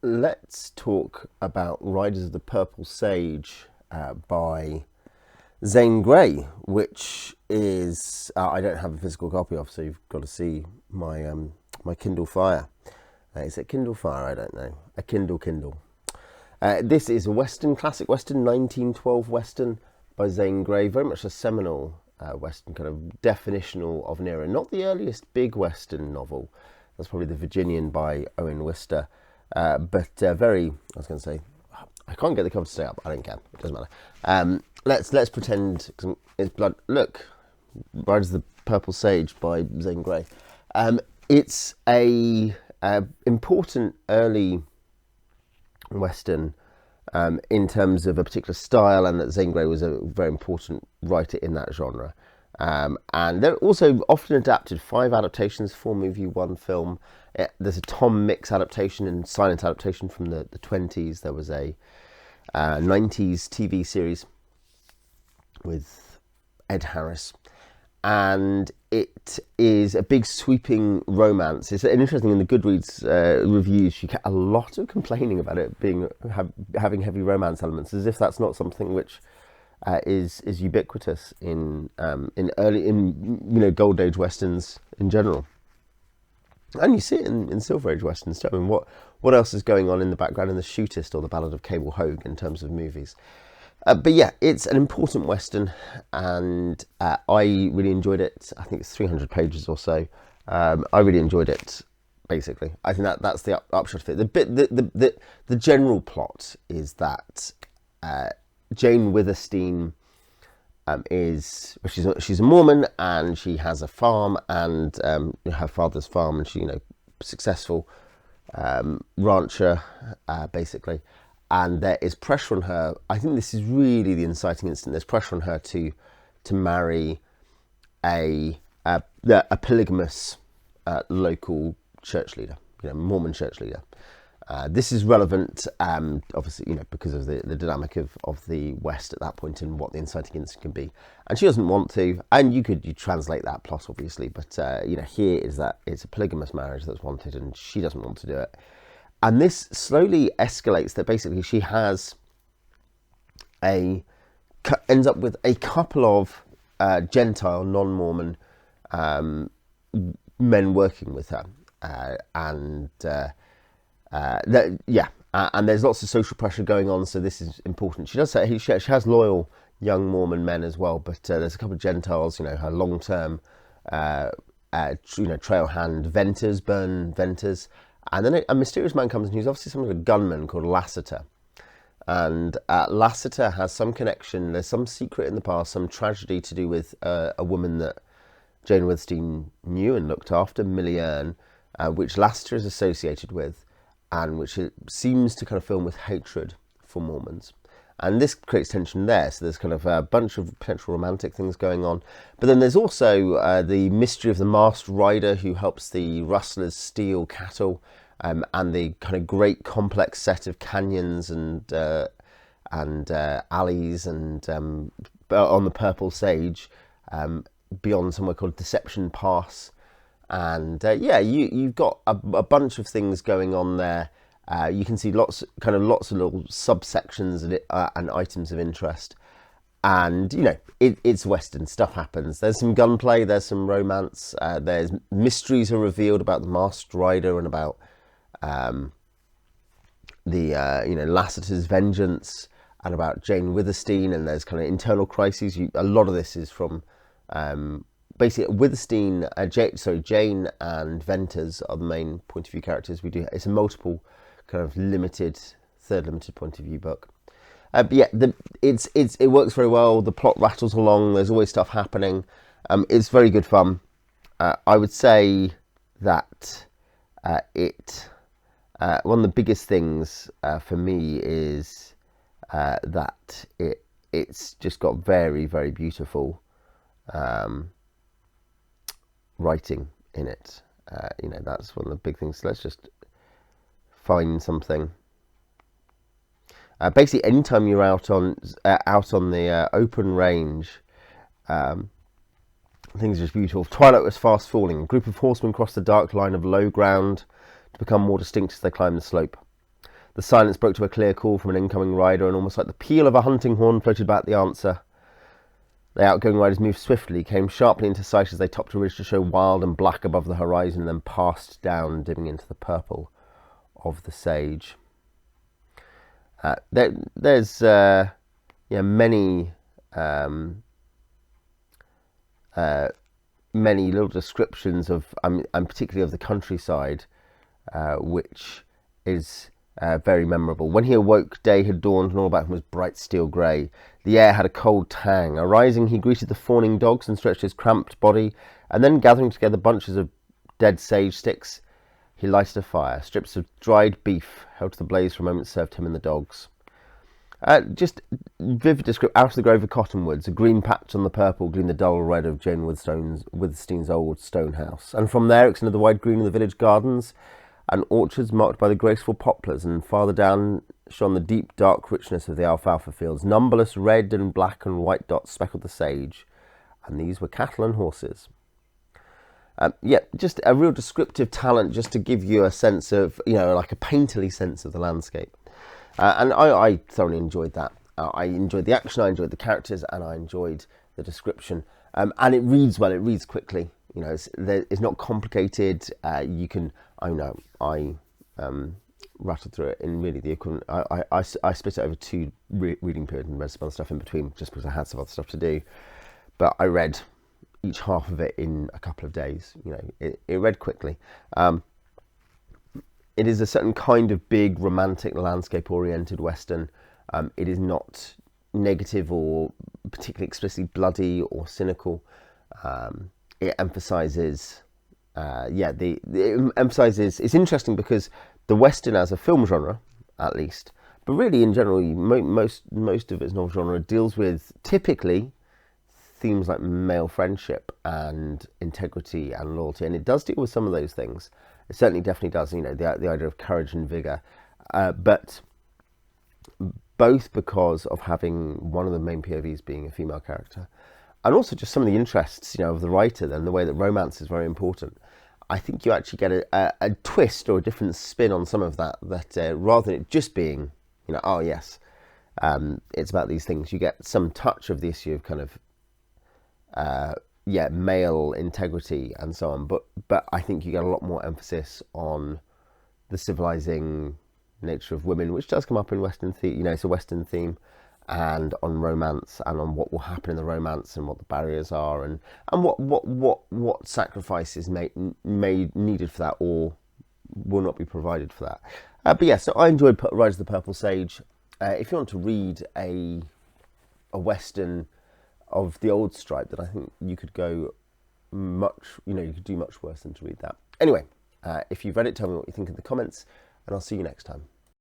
Let's talk about Riders of the Purple Sage by Zane Grey, which is I don't have a physical copy of, so you've got to see my Kindle Fire. Is it Kindle Fire? I don't know. A Kindle. This is a Western, classic Western, 1912 Western by Zane Grey, very much a seminal Western, kind of definitional of an era. Not the earliest big Western novel. That's probably The Virginian by Owen Wister. But very, I was going to say, I can't get the cover to stay up. I don't care. It doesn't matter. Let's pretend it's blood. Look, Riders of the Purple Sage by Zane Grey. It's a important early Western in terms of a particular style, and that Zane Grey was a very important writer in that genre. And they're also often adapted, 5 adaptations, 4 movie, 1 film. There's a Tom Mix adaptation and silent adaptation from the 20s. There was a 90s TV series with Ed Harris. And it is a big sweeping romance. It's interesting, in the Goodreads reviews, you get a lot of complaining about it being having heavy romance elements, as if that's not something which is ubiquitous in Gold Age westerns in general, and you see it in Silver Age westerns too. I mean, what else is going on in the background in The Shootist or The Ballad of Cable Hogue in terms of movies? But yeah, it's an important western, and I really enjoyed it. I think it's 300 pages or so. I really enjoyed it. Basically, I think that's the upshot of it. The general plot is that Jane Withersteen she's a Mormon, and she has a farm, and her father's farm, and she successful rancher basically. And there is pressure on her. I think this is really the inciting incident. There's pressure on her to marry a polygamous local church leader, Mormon church leader. This is relevant, obviously, because of the dynamic of the West at that point and what the inciting incident can be. And she doesn't want to, and you translate that plot, obviously, but here is that it's a polygamous marriage that's wanted, and she doesn't want to do it. And this slowly escalates that basically she ends up with a couple of Gentile, non-Mormon men working with her, and there's lots of social pressure going on, so this is important. She does say she has loyal young Mormon men as well, but there's a couple of Gentiles, her long-term trail hand Venters, Burn Venters, and then a mysterious man comes in who's obviously some of a gunman called Lassiter. And Lassiter has some connection, there's some secret in the past, some tragedy to do with a woman that Jane Withersteen knew and looked after, Millie Erne, which Lassiter is associated with, and which it seems to kind of fill with hatred for Mormons. And this creates tension there, so there's kind of a bunch of potential romantic things going on. But then there's also the mystery of the masked rider who helps the rustlers steal cattle, and the kind of great complex set of canyons and alleys and on the Purple Sage, beyond somewhere called Deception Pass. And you've got a bunch of things going on there. You can see lots of little subsections and items of interest. And it's Western, stuff happens. There's some gunplay, there's some romance, there's mysteries are revealed about the masked rider and about Lassiter's vengeance, and about Jane Withersteen, and there's kind of internal crises. A lot of this is from basically Withersteen, Jane and Venters are the main point of view characters. It's a multiple kind of third limited point of view book. But yeah, it works very well. The plot rattles along. There's always stuff happening. It's very good fun. I would say that one of the biggest things for me is that it's just got very, very beautiful writing in it. That's one of the big things. Let's just find something. Basically, anytime you're out on the open range, things are just beautiful. Twilight was fast falling. A group of horsemen crossed the dark line of low ground to become more distinct as they climbed the slope. The silence broke to a clear call from an incoming rider, and almost like the peal of a hunting horn floated back the answer. The outgoing riders moved swiftly, came sharply into sight as they topped a ridge to show wild and black above the horizon, and then passed down, dimming into the purple of the sage. There's many many little descriptions of, and particularly of the countryside, which is very memorable. When he awoke, day had dawned, and all about him was bright steel grey. The air had a cold tang. Arising, he greeted the fawning dogs and stretched his cramped body, and then gathering together bunches of dead sage sticks, he lighted a fire. Strips of dried beef held to the blaze for a moment served him and the dogs. Just vivid description. Out of the grove of cottonwoods, a green patch on the purple gleamed the dull red of Jane Withersteen's old stone house, and from there extended the wide green of the village gardens and orchards marked by the graceful poplars, and farther down shone the deep dark richness of the alfalfa fields. Numberless red and black and white dots speckled the sage, and these were cattle and horses. Just a real descriptive talent, just to give you a sense of, like a painterly sense of the landscape. And I thoroughly enjoyed that. I enjoyed the action, I enjoyed the characters, and I enjoyed the description. And it reads well, it reads quickly. It's not complicated. I rattled through it in really the equivalent. I split it over 2 reading periods and read some other stuff in between, just because I had some other stuff to do. But I read each half of it in a couple of days. It read quickly. It is a certain kind of big, romantic, landscape-oriented Western. It is not negative or particularly explicitly bloody or cynical. It emphasises, it emphasises. It's interesting because the Western, as a film genre, at least, but really in general, most of its novel genre deals with typically themes like male friendship and integrity and loyalty, and it does deal with some of those things. It certainly definitely does, the idea of courage and vigour, but both because of having one of the main POVs being a female character, and also just some of the interests, of the writer, and the way that romance is very important. I think you actually get a twist or a different spin on some of that rather than it just being, it's about these things. You get some touch of the issue of kind of, male integrity and so on, but I think you get a lot more emphasis on the civilizing nature of women, which does come up in Western theme. It's a Western theme, and on romance and on what will happen in the romance and what the barriers are, and what sacrifices needed for that or will not be provided for that. So I enjoyed Rise of the Purple Sage. If you want to read a Western of the old stripe, then I think you could go you could do much worse than to read that. Anyway, if you've read it, tell me what you think in the comments, and I'll see you next time.